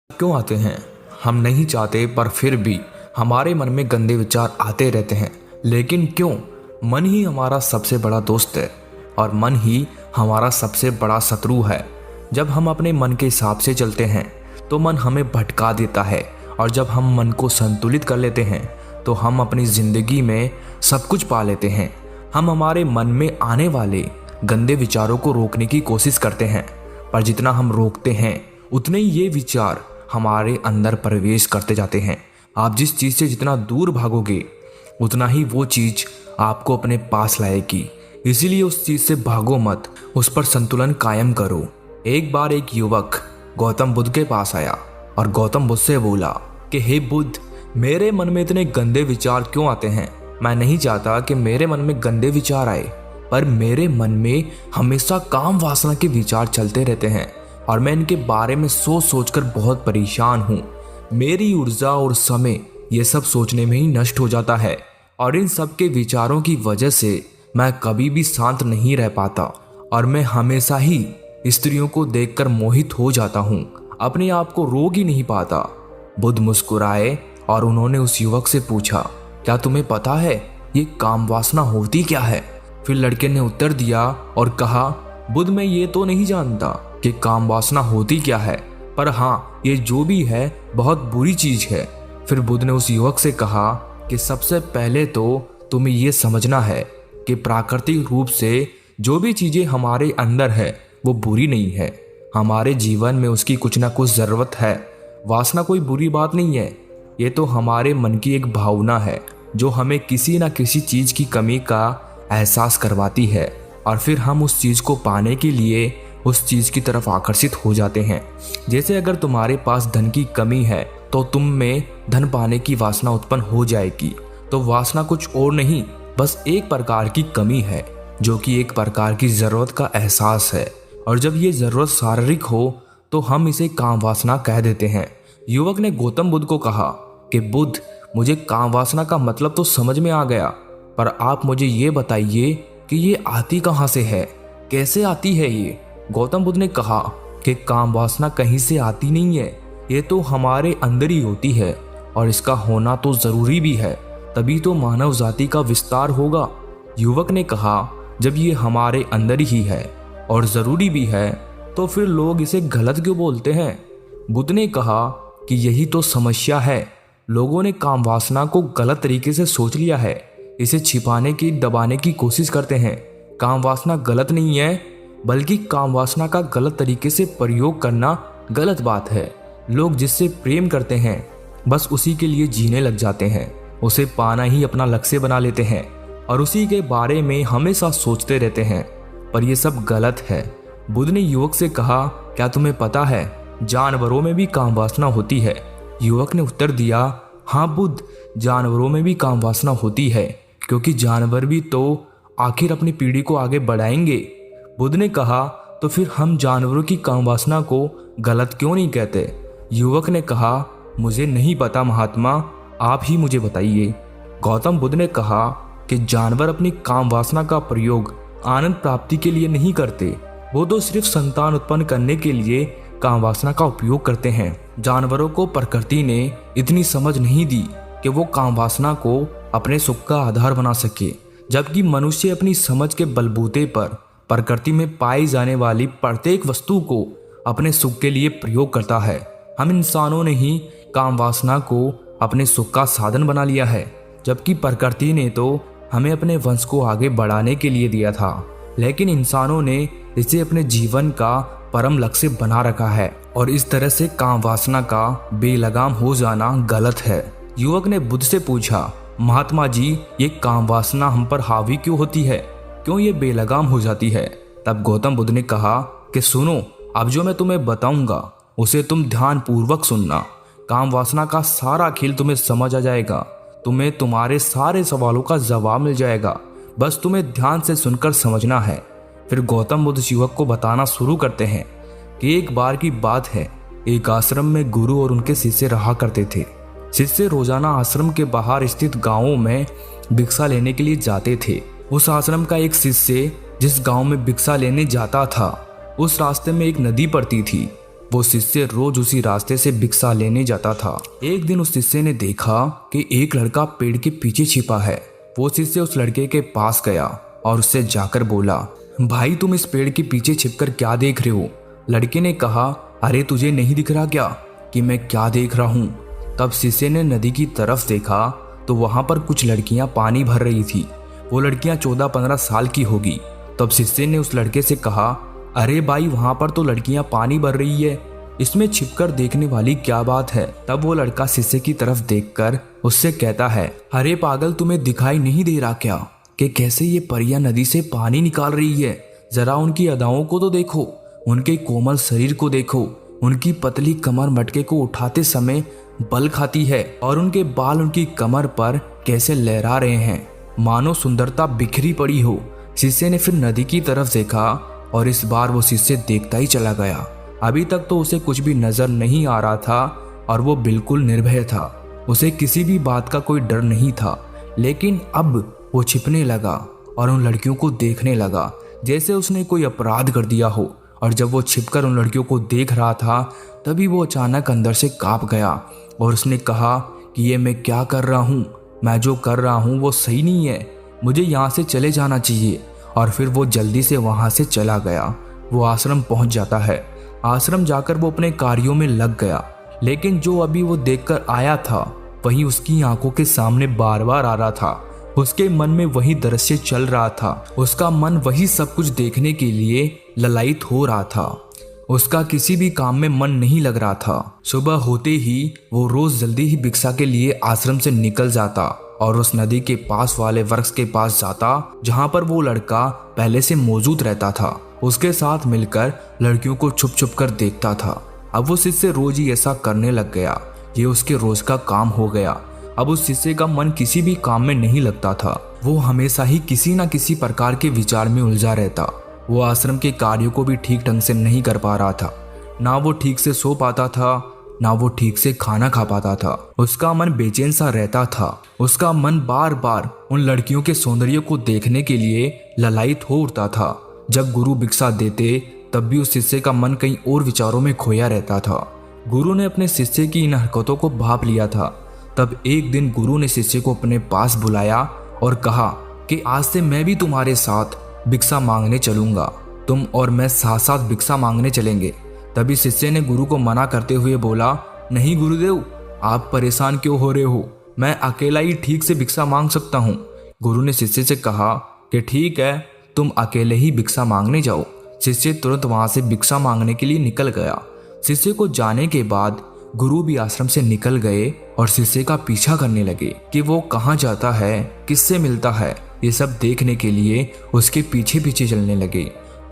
क्यों आते हैं? हम नहीं चाहते पर फिर भी हमारे मन में गंदे विचार आते रहते हैं। लेकिन क्यों? मन ही हमारा सबसे बड़ा दोस्त है और मन ही हमारा सबसे बड़ा शत्रु है। जब हम अपने मन के हिसाब से चलते हैं तो मन हमें भटका देता है, और जब हम मन को संतुलित कर लेते हैं तो हम अपनी जिंदगी में सब कुछ पा लेते हैं। हम हमारे मन में आने वाले गंदे विचारों को रोकने की कोशिश करते हैं, पर जितना हम रोकते हैं उतने ही ये विचार हमारे अंदर प्रवेश करते जाते हैं। आप जिस चीज़ से जितना दूर भागोगे उतना ही वो चीज़ आपको अपने पास लाएगी। इसीलिए उस चीज़ से भागो मत, उस पर संतुलन कायम करो। एक बार एक युवक गौतम बुद्ध के पास आया और गौतम बुद्ध से बोला कि हे बुद्ध, मेरे मन में इतने गंदे विचार क्यों आते हैं? मैं नहीं चाहता कि मेरे मन में गंदे विचार आए, पर मेरे मन में हमेशा काम वासना के विचार चलते रहते हैं और मैं इनके बारे में सोच सोचकर बहुत परेशान हूँ। मेरी ऊर्जा और समय ये सब सोचने में ही नष्ट हो जाता है, और इन सब के विचारों की वजह से मैं कभी भी शांत नहीं रह पाता और मैं हमेशा ही स्त्रियों को देखकर मोहित हो जाता हूँ, अपने आप को रोक ही नहीं पाता। बुद्ध मुस्कुराए और उन्होंने उस युवक से पूछा, क्या तुम्हें पता है ये काम वासना होती क्या है? फिर लड़के ने उत्तर दिया और कहा, बुद्ध, मैं ये तो नहीं जानता कि काम वासना होती क्या है, पर हाँ, ये जो भी है बहुत बुरी चीज है। फिर बुद्ध ने उस युवक से कहा कि सबसे पहले तो तुम्हें ये समझना है कि प्राकृतिक रूप से जो भी चीजें हमारे अंदर है वो बुरी नहीं है। हमारे जीवन में उसकी कुछ ना कुछ जरूरत है। वासना कोई बुरी बात नहीं है, ये तो हमारे मन की एक भावना है जो हमें किसी ना किसी चीज की कमी का एहसास करवाती है, और फिर हम उस चीज को पाने के लिए उस चीज की तरफ आकर्षित हो जाते हैं। जैसे अगर तुम्हारे पास धन की कमी है तो तुम में धन पाने की वासना उत्पन्न हो जाएगी। तो वासना कुछ और नहीं, बस एक प्रकार की कमी है जो कि एक प्रकार की जरूरत का एहसास है, और जब ये जरूरत शारीरिक हो तो हम इसे काम वासना कह देते हैं। युवक ने गौतम बुद्ध को कहा कि बुद्ध, मुझे काम वासना का मतलब तो समझ में आ गया, पर आप मुझे ये बताइए कि ये आती कहाँ से है, कैसे आती है ये? गौतम बुद्ध ने कहा कि काम वासना कहीं से आती नहीं है, ये तो हमारे अंदर ही होती है, और इसका होना तो जरूरी भी है, तभी तो मानव जाति का विस्तार होगा। युवक ने कहा, जब ये हमारे अंदर ही है और जरूरी भी है तो फिर लोग इसे गलत क्यों बोलते हैं? बुद्ध ने कहा कि यही तो समस्या है, लोगों ने काम वासना को गलत तरीके से सोच लिया है, इसे छिपाने की दबाने की कोशिश करते हैं। काम वासना गलत नहीं है, बल्कि काम वासना का गलत तरीके से प्रयोग करना गलत बात है। लोग जिससे प्रेम करते हैं बस उसी के लिए जीने लग जाते हैं, उसे पाना ही अपना लक्ष्य बना लेते हैं और उसी के बारे में हमेशा सोचते रहते हैं, पर यह सब गलत है। बुद्ध ने युवक से कहा, क्या तुम्हें पता है जानवरों में भी काम वासना होती है? युवक ने उत्तर दिया, हाँ बुद्ध, जानवरों में भी काम वासना होती है, क्योंकि जानवर भी तो आखिर अपनी पीढ़ी को आगे बढ़ाएंगे। बुद्ध ने कहा, तो फिर हम जानवरों की काम वासना को गलत क्यों नहीं कहते? युवक ने कहा, मुझे नहीं पता महात्मा, आप ही मुझे बताइए। गौतम बुद्ध ने कहा कि जानवर अपनी काम वासना का प्रयोग आनंद प्राप्ति के लिए नहीं करते, वो तो सिर्फ संतान उत्पन्न करने के लिए काम वासना का उपयोग करते हैं। जानवरों को प्रकृति ने इतनी समझ नहीं दी कि वो काम वासना को अपने सुख का आधार बना सके, जबकि मनुष्य अपनी समझ के बलबूते पर प्रकृति में पाई जाने वाली प्रत्येक वस्तु को अपने सुख के लिए प्रयोग करता है। हम इंसानों ने ही काम वासना को अपने सुख का साधन बना लिया है, जबकि प्रकृति ने तो हमें अपने वंश को आगे बढ़ाने के लिए दिया था, लेकिन इंसानों ने इसे अपने जीवन का परम लक्ष्य बना रखा है, और इस तरह से काम वासना का बेलगाम हो जाना गलत है। युवक ने बुद्ध से पूछा, महात्मा जी, ये काम वासना हम पर हावी क्यों होती है, क्यों ये बेलगाम हो जाती है? तब गौतम बुद्ध ने कहा कि सुनो, अब जो मैं तुम्हें बताऊंगा उसे तुम ध्यान पूर्वक सुनना। काम वासना का सारा खेल तुम्हें समझ आ जाएगा, तुम्हें तुम्हारे सारे सवालों का जवाब मिल जाएगा, बस तुम्हें ध्यान से सुनकर समझना है। फिर गौतम बुद्ध युवक को बताना शुरू करते हैं कि एक बार की बात है, एक आश्रम में गुरु और उनके शिष्य रहा करते थे। शिष्य रोजाना आश्रम के बाहर स्थित गांवों में भिक्षा लेने के लिए जाते थे। उस आश्रम का एक शिष्य जिस गांव में भिक्षा लेने जाता था, उस रास्ते में एक नदी पड़ती थी। वो शिष्य रोज उसी रास्ते से भिक्षा लेने जाता था। एक दिन उस शिष्य ने देखा कि एक लड़का पेड़ के पीछे छिपा है। वो शिष्य उस लड़के के पास गया और उससे जाकर बोला, भाई तुम इस पेड़ के पीछे छिपकर क्या देख रहे हो? लड़के ने कहा, अरे तुझे नहीं दिख रहा क्या कि मैं क्या देख रहा हूँ? तब शिष्य ने नदी की तरफ देखा तो वहां पर कुछ लड़कियां पानी भर रही थी। वो लड़कियां 14-15 साल की होगी। तब शिष्य ने उस लड़के से कहा, अरे भाई वहां पर तो लड़कियां पानी भर रही है, इसमें छिपकर देखने वाली क्या बात है? तब वो लड़का शिष्य की तरफ देखकर उससे कहता है, अरे पागल तुम्हें दिखाई नहीं दे रहा क्या कि कैसे ये परियां नदी से पानी निकाल रही है? जरा उनकी अदाओं को तो देखो, उनके कोमल शरीर को देखो, उनकी पतली कमर मटके को उठाते समय बल खाती है और उनके बाल उनकी कमर पर कैसे लहरा रहे हैं, मानो सुंदरता बिखरी पड़ी हो। शिष्य ने फिर नदी की तरफ देखा और इस बार वो शिष्य देखता ही चला गया। अभी तक तो उसे कुछ भी नजर नहीं आ रहा था और वो बिल्कुल निर्भय था। उसे किसी भी बात का कोई डर नहीं था। लेकिन अब वो छिपने लगा और उन लड़कियों को देखने लगा जैसे उसने कोई अपराध कर दिया हो। और जब वो छिपकर उन लड़कियों को देख रहा था तभी वो अचानक अंदर से कांप गया और उसने कहा कि ये मैं क्या कर रहा हूँ? मैं जो कर रहा हूँ वो सही नहीं है, मुझे यहाँ से चले जाना चाहिए। और फिर वो जल्दी से वहाँ से चला गया। वो आश्रम पहुँच जाता है। आश्रम जाकर वो अपने कार्यों में लग गया। लेकिन जो अभी वो देखकर आया था वही उसकी आंखों के सामने बार बार आ रहा था। उसके मन में वही दृश्य चल रहा था। उसका मन वही सब कुछ देखने के लिए ललायित हो रहा था। उसका किसी भी काम में मन नहीं लग रहा था। सुबह होते ही वो रोज जल्दी ही भिक्षा के लिए आश्रम से निकल जाता और उस नदी के पास वाले वृक्ष के पास जाता जहां पर वो लड़का पहले से मौजूद रहता था। उसके साथ मिलकर लड़कियों को छुप छुप कर देखता था। अब वो शिष्य रोज ही ऐसा करने लग गया। ये उसके रोज का काम हो गया। अब उस शिष्य का मन किसी भी काम में नहीं लगता था। वो हमेशा ही किसी न किसी प्रकार के विचार में उलझा रहता। वो आश्रम के कार्यों को भी ठीक ढंग से नहीं कर पा रहा था। ना वो ठीक से सो पाता था, ना वो ठीक से खाना खा पाता था। उसका मन बेचैन सा रहता था। उसका मन बार बार उन लड़कियों के सौंदर्य को देखने के लिए ललायित हो उठता था। जब गुरु भिक्षा देते तब भी उस शिष्य का मन कहीं और विचारों में खोया रहता था। गुरु ने अपने शिष्य की इन हरकतों को भांप लिया था। तब एक दिन गुरु ने शिष्य को अपने पास बुलाया और कहा कि आज से मैं भी तुम्हारे साथ भिक्षा मांगने चलूंगा। तुम और मैं साथ साथ भिक्षा मांगने चलेंगे। तभी शिष्य ने गुरु को मना करते हुए बोला, नहीं गुरुदेव, आप परेशान क्यों हो रहे हो? मैं अकेला ही ठीक से भिक्षा मांग सकता हूँ। गुरु ने शिष्य से कहा कि ठीक है, तुम अकेले ही भिक्षा मांगने जाओ। शिष्य तुरंत वहां से भिक्षा मांगने के लिए निकल गया। शिष्य को जाने के बाद गुरु भी आश्रम से निकल गए और शिष्य का पीछा करने लगे कि वो कहाँ जाता है, किससे मिलता है। ये सब देखने के लिए उसके पीछे पीछे चलने लगे।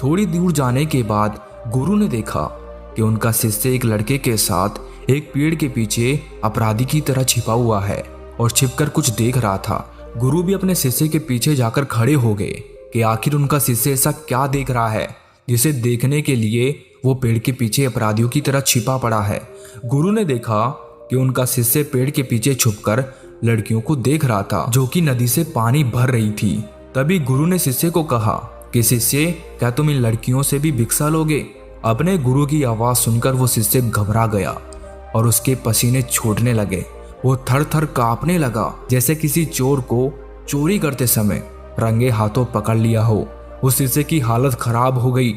थोड़ी दूर जाने के बाद गुरु ने देखा कि उनका शिष्य एक लड़के के साथ एक पेड़ के पीछे अपराधी की तरह छिपा हुआ है और छिपकर कुछ देख रहा था। गुरु भी अपने शिष्य के पीछे जाकर खड़े हो गए कि आखिर उनका शिष्य ऐसा क्या देख रहा है जिसे देखने के लिए वो पेड़ के पीछे अपराधियों की तरह छिपा पड़ा है। गुरु ने देखा कि उनका शिष्य पेड़ के पीछे छुपकर लड़कियों को देख रहा था जो कि नदी से पानी भर रही थी। तभी गुरु ने शिष्य को कहा कि शिष्य, क्या तुम इन लड़कियों से भी भिक्षा लोगे? अपने गुरु की आवाज सुनकर वो शिष्य घबरा गया और उसके पसीने छूटने लगे। वो थर थर कांपने लगा जैसे किसी चोर को चोरी करते समय रंगे हाथों पकड़ लिया हो। उस शिष्य की हालत खराब हो गई।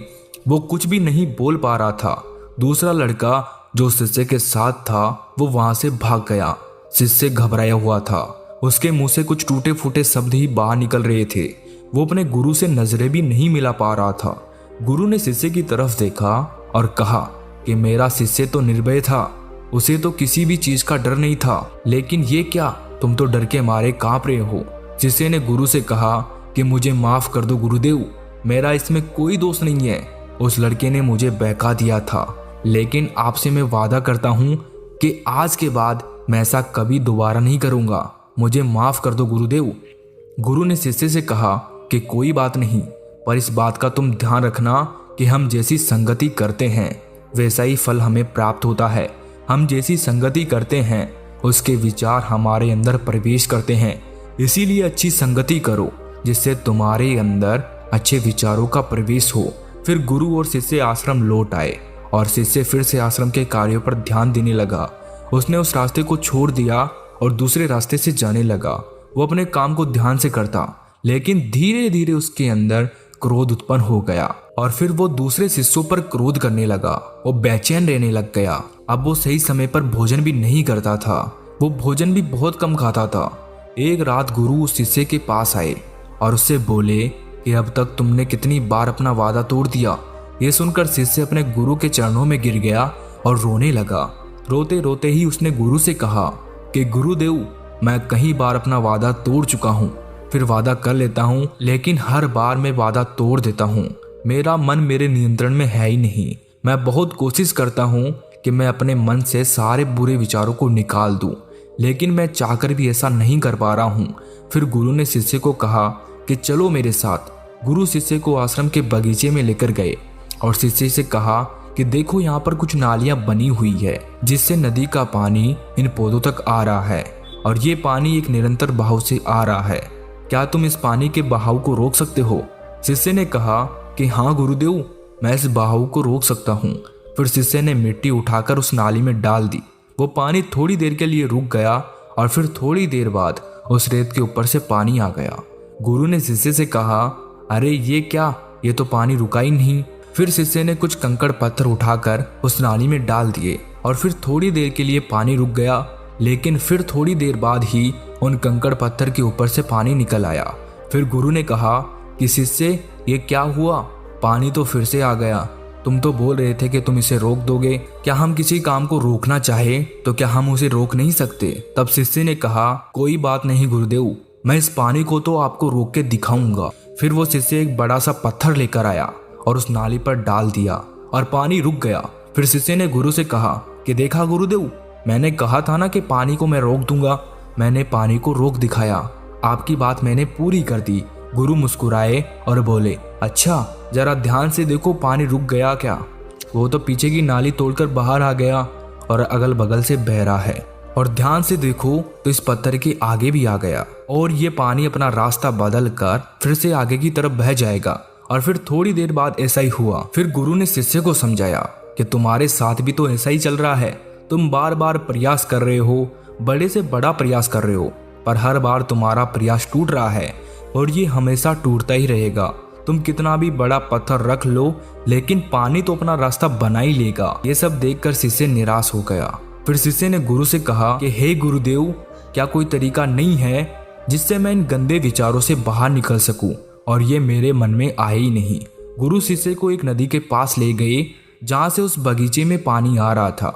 वो कुछ भी नहीं बोल पा रहा था। दूसरा लड़का जो शिष्य के साथ था वो वहां से भाग गया। शिष्य घबराया हुआ था। उसके मुंह से कुछ टूटे फूटे शब्द ही बाहर निकल रहे थे। वो अपने गुरु से नजरें भी नहीं मिला पा रहा था। गुरु ने शिष्य की तरफ देखा और कहा कि मेरा शिष्य तो निर्भय था, उसे तो किसी भी चीज का डर नहीं था, लेकिन ये क्या, तुम तो डर के मारे कांप रहे हो। शिष्य ने गुरु से कहा कि मुझे माफ कर दो गुरुदेव, मेरा इसमें कोई दोष नहीं है। उस लड़के ने मुझे बहका दिया था, लेकिन आपसे मैं वादा करता हूँ कि आज के बाद मैं ऐसा कभी दोबारा नहीं करूँगा। मुझे माफ कर दो गुरुदेव। गुरु ने शिष्य से कहा कि कोई बात नहीं, पर इस बात का तुम ध्यान रखना कि हम जैसी संगति करते हैं वैसा ही फल हमें प्राप्त होता है। हम जैसी संगति करते हैं उसके विचार हमारे अंदर प्रवेश करते हैं। इसीलिए अच्छी संगति करो जिससे तुम्हारे अंदर अच्छे विचारों का प्रवेश हो। फिर गुरु और शिष्य आश्रम लौट आए और शिष्य फिर से आश्रम के कार्यों पर ध्यान देने लगा। उसने उस रास्ते को छोड़ दिया और दूसरे रास्ते से जाने लगा। वो अपने काम को ध्यान से करता, लेकिन धीरे धीरे उसके अंदर क्रोध उत्पन्न हो गया और फिर वो दूसरे शिष्यों पर क्रोध करने लगा। वो बेचैन रहने लग गया। अब वो सही समय पर भोजन भी नहीं करता था। वो भोजन भी बहुत कम खाता था। एक रात गुरु उस शिष्य के पास आए और उससे बोले कि अब तक तुमने कितनी बार अपना वादा तोड़ दिया। ये सुनकर शिष्य अपने गुरु के चरणों में गिर गया और रोने लगा। रोते रोते ही उसने गुरु से कहा कि गुरुदेव, मैं कई बार अपना वादा तोड़ चुका हूँ, फिर वादा कर लेता हूँ, लेकिन हर बार मैं वादा तोड़ देता हूँ। मेरा मन मेरे नियंत्रण में है ही नहीं। मैं बहुत कोशिश करता हूँ कि मैं अपने मन से सारे बुरे विचारों को निकाल दूँ, लेकिन मैं चाहकर भी ऐसा नहीं कर पा रहा हूँ। फिर गुरु ने शिष्य को कहा कि चलो मेरे साथ। गुरु शिष्य को आश्रम के बगीचे में लेकर गए और शिष्य से कहा कि देखो, यहाँ पर कुछ नालियां बनी हुई है जिससे नदी का पानी इन पौधों तक आ रहा है और ये पानी एक निरंतर बहाव से आ रहा है। क्या तुम इस पानी के बहाव को रोक सकते हो? शिष्य ने कहा कि हाँ गुरुदेव, मैं इस बहाव को रोक सकता हूँ। फिर शिष्य ने मिट्टी उठाकर उस नाली में डाल दी। वो पानी थोड़ी देर के लिए रुक गया और फिर थोड़ी देर बाद उस रेत के ऊपर से पानी आ गया। गुरु ने शिष्य से कहा, अरे ये क्या, ये तो पानी रुका ही नहीं। फिर शिष्य ने कुछ कंकड़ पत्थर उठाकर उस नाली में डाल दिए और फिर थोड़ी देर के लिए पानी रुक गया, लेकिन फिर थोड़ी देर बाद ही उन कंकड़ पत्थर के ऊपर से पानी निकल आया। फिर गुरु ने कहा कि शिष्य, ये क्या हुआ? पानी तो फिर से आ गया। तुम तो बोल रहे थे कि तुम इसे रोक दोगे। क्या हम किसी काम को रोकना चाहे तो क्या हम उसे रोक नहीं सकते? तब शिष्य ने कहा, कोई बात नहीं गुरुदेव, मैं इस पानी को तो आपको रोक के दिखाऊंगा। फिर वो शिष्य एक बड़ा सा पत्थर लेकर आया और उस नाली पर डाल दिया और पानी रुक गया। फिर शिष्य ने गुरु से कहा कि देखा गुरुदेव, मैंने कहा था ना कि पानी को मैं रोक दूंगा। मैंने पानी को रोक दिखाया। आपकी बात मैंने पूरी कर दी। गुरु मुस्कुराए और बोले, अच्छा जरा ध्यान से देखो, पानी रुक गया क्या? वो तो पीछे की नाली तोड़कर बाहर आ गया और अगल बगल से बह रहा है। और ध्यान से देखो तो इस पत्थर के आगे भी आ गया और ये पानी अपना रास्ता बदल कर फिर से आगे की तरफ बह जाएगा। और फिर थोड़ी देर बाद ऐसा ही हुआ। फिर गुरु ने शिष्य को समझाया कि तुम्हारे साथ भी तो ऐसा ही चल रहा है। तुम बार बार प्रयास कर रहे हो, बड़े से बड़ा प्रयास कर रहे हो, पर हर बार तुम्हारा प्रयास टूट रहा है और ये हमेशा टूटता ही रहेगा। तुम कितना भी बड़ा पत्थर रख लो, लेकिन पानी तो अपना रास्ता बना ही लेगा। ये सब देखकर शिष्य निराश हो गया। फिर शिष्य ने गुरु से कहा कि हे गुरुदेव, क्या कोई तरीका नहीं है जिससे मैं इन गंदे विचारों से बाहर निकल सकूं? और ये मेरे मन में आए ही नहीं। गुरु शिष्य को एक नदी के पास ले गए जहां से उस बगीचे में पानी आ रहा था।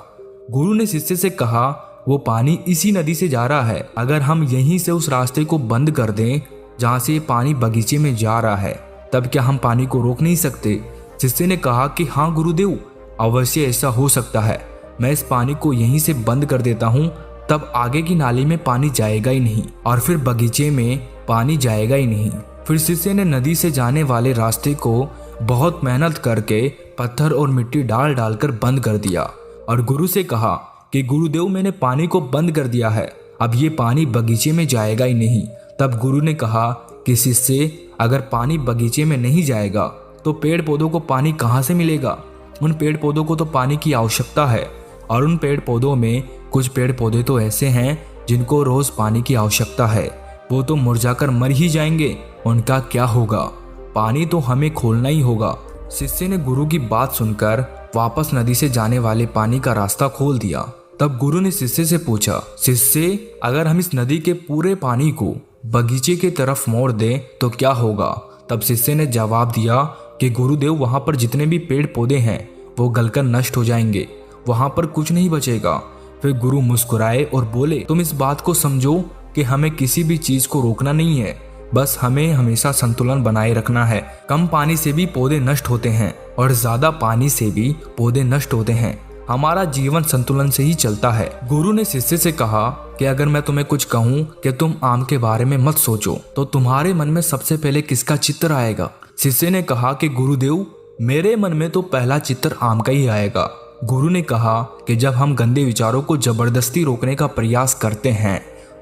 गुरु ने शिष्य से कहा, वो पानी इसी नदी से जा रहा है। अगर हम यहीं से उस रास्ते को बंद कर दें जहां से ये पानी बगीचे में जा रहा है, तब क्या हम पानी को रोक नहीं सकते? शिष्य ने कहा कि हाँ गुरुदेव, अवश्य ऐसा हो सकता है। मैं इस पानी को यहीं से बंद कर देता हूँ, तब आगे की नाली में पानी जाएगा ही नहीं और फिर बगीचे में पानी जाएगा ही नहीं। फिर शिष्य ने नदी से जाने वाले रास्ते को बहुत मेहनत करके पत्थर और मिट्टी डाल डालकर बंद कर दिया और गुरु से कहा कि गुरुदेव, मैंने पानी को बंद कर दिया है, अब ये पानी बगीचे में जाएगा ही नहीं। तब गुरु ने कहा कि शिष्य, अगर पानी बगीचे में नहीं जाएगा तो पेड़ पौधों को पानी कहाँ से मिलेगा? उन पेड़ पौधों को तो पानी की आवश्यकता है और उन पेड़ पौधों में कुछ पेड़ पौधे तो ऐसे हैं जिनको रोज पानी की आवश्यकता है। वो तो मुरझाकर मर ही जाएंगे, उनका क्या होगा? पानी तो हमें खोलना ही होगा। शिष्य ने गुरु की बात सुनकर वापस नदी से जाने वाले पानी का रास्ता खोल दिया। तब गुरु ने शिष्य से पूछा, शिष्य, अगर हम इस नदी के पूरे पानी को बगीचे की तरफ मोड़ दें तो क्या होगा? तब शिष्य ने जवाब दिया कि गुरुदेव, वहां पर जितने भी पेड़ पौधे हैं वो गलकर नष्ट हो जाएंगे, वहां पर कुछ नहीं बचेगा। फिर गुरु मुस्कुराए और बोले, तुम इस बात को समझो कि हमें किसी भी चीज को रोकना नहीं है, बस हमें हमेशा संतुलन बनाए रखना है। कम पानी से भी पौधे नष्ट होते हैं और ज्यादा पानी से भी पौधे नष्ट होते हैं। हमारा जीवन संतुलन से ही चलता है। गुरु ने शिष्य से कहा कि अगर मैं तुम्हें कुछ कहूँ कि तुम आम के बारे में मत सोचो, तो तुम्हारे मन में सबसे पहले किसका चित्र आएगा? शिष्य ने कहा कि गुरुदेव, मेरे मन में तो पहला चित्र आम का ही आएगा। गुरु ने कहा कि जब हम गंदे विचारों को जबरदस्ती रोकने का प्रयास करते हैं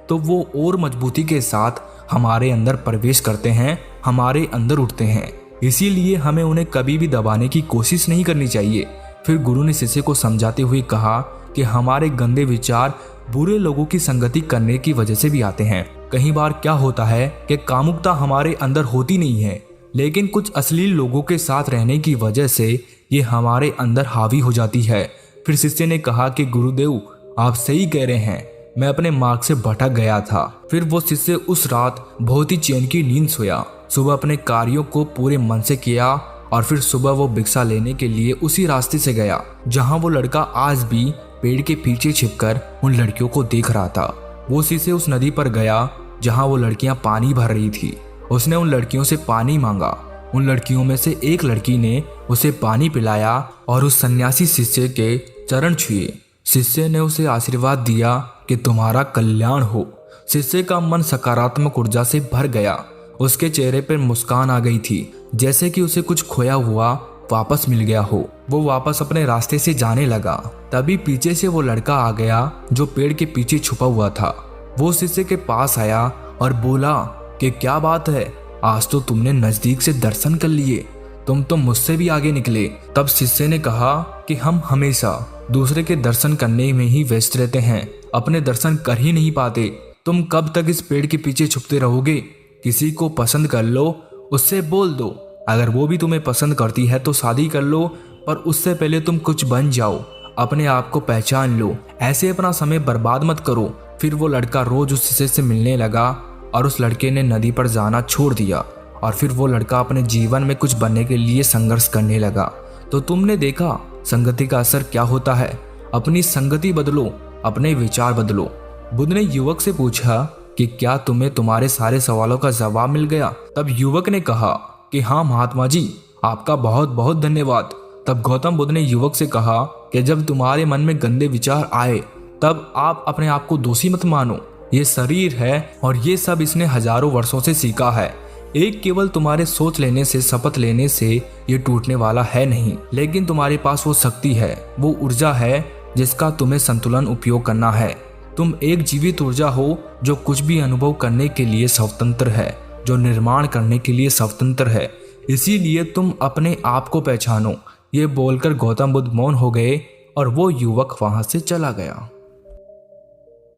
तो वो और मजबूती के साथ हमारे अंदर प्रवेश करते हैं, हमारे अंदर उठते हैं। इसीलिए हमें उन्हें कभी भी दबाने की कोशिश नहीं करनी चाहिए। फिर गुरु ने शिष्य को समझाते हुए कहा कि हमारे गंदे विचार बुरे लोगों की संगति करने की वजह से भी आते हैं। कई बार क्या होता है कि कामुकता हमारे अंदर होती नहीं है, लेकिन कुछ अश्लील लोगों के साथ रहने की वजह से ये हमारे अंदर हावी हो जाती है। फिर शिष्य ने कहा कि गुरुदेव आप सही कह रहे हैं, मैं अपने मार्ग से भटक गया था। फिर वो शिष्य उस रात बहुत ही चैन की नींद सोया। सुबह अपने कार्यों को पूरे मन से किया और फिर सुबह वो भिक्षा लेने के लिए उसी रास्ते से गया जहां वो लड़का आज भी पेड़ के पीछे छिपकर उन लड़कियों को देख रहा था। वो शिष्य उस नदी पर गया जहां वो लड़कियां पानी भर रही थी। उसने उन लड़कियों से पानी मांगा। उन लड़कियों में से एक लड़की ने उसे पानी पिलाया और उस सन्यासी शिष्य के चरण छुए। शिष्य ने उसे आशीर्वाद दिया कि तुम्हारा कल्याण हो। शिष्य का मन सकारात्मक ऊर्जा से भर गया। उसके चेहरे पर मुस्कान आ गई थी, जैसे कि उसे कुछ खोया हुआ वापस मिल गया हो। वो वापस अपने रास्ते से जाने लगा। तभी पीछे से वो लड़का आ गया जो पेड़ के पीछे छुपा हुआ था। वो शिष्य के पास आया और बोला कि क्या बात है, आज तो तुमने नजदीक से दर्शन कर लिए, तुम तो मुझसे भी आगे निकले। तब शिष्य ने कहा कि हम हमेशा दूसरे के दर्शन करने में ही व्यस्त रहते हैं, अपने दर्शन कर ही नहीं पाते। तुम कब तक इस पेड़ के पीछे छुपते रहोगे? किसी को पसंद कर लो, उससे बोल दो। अगर वो भी तुम्हें पसंद करती है तो शादी कर लो, पर उससे पहले तुम कुछ बन जाओ, अपने आप को पहचान लो। ऐसे अपना समय बर्बाद मत करो। फिर वो लड़का रोज उस शिष्य से मिलने लगा और उस लड़के ने नदी पर जाना छोड़ दिया और फिर वो लड़का अपने जीवन में कुछ बनने के लिए संघर्ष करने लगा। तो तुमने देखा संगति का असर क्या होता है। अपनी संगति बदलो, अपने विचार बदलो। बुद्ध ने युवक से पूछा कि क्या तुम्हें तुम्हारे सारे सवालों का जवाब मिल गया? तब युवक ने कहा कि हाँ महात्मा जी, आपका बहुत बहुत धन्यवाद। तब गौतम बुद्ध ने युवक से कहा कि जब तुम्हारे मन में गंदे विचार आए तब आप अपने आप को दोषी मत मानो। ये शरीर है और ये सब इसने हजारों वर्षों से सीखा है। एक केवल तुम्हारे सोच लेने से, शपथ लेने से ये टूटने वाला है नहीं, लेकिन तुम्हारे पास वो शक्ति है, वो ऊर्जा है जिसका तुम्हें संतुलन उपयोग करना है। तुम एक जीवित ऊर्जा हो जो कुछ भी अनुभव करने के लिए स्वतंत्र है, जो निर्माण करने के लिए स्वतंत्र है। इसीलिए तुम अपने आप को पहचानो। ये बोलकर गौतम बुद्ध मौन हो गए और वो युवक वहां से चला गया।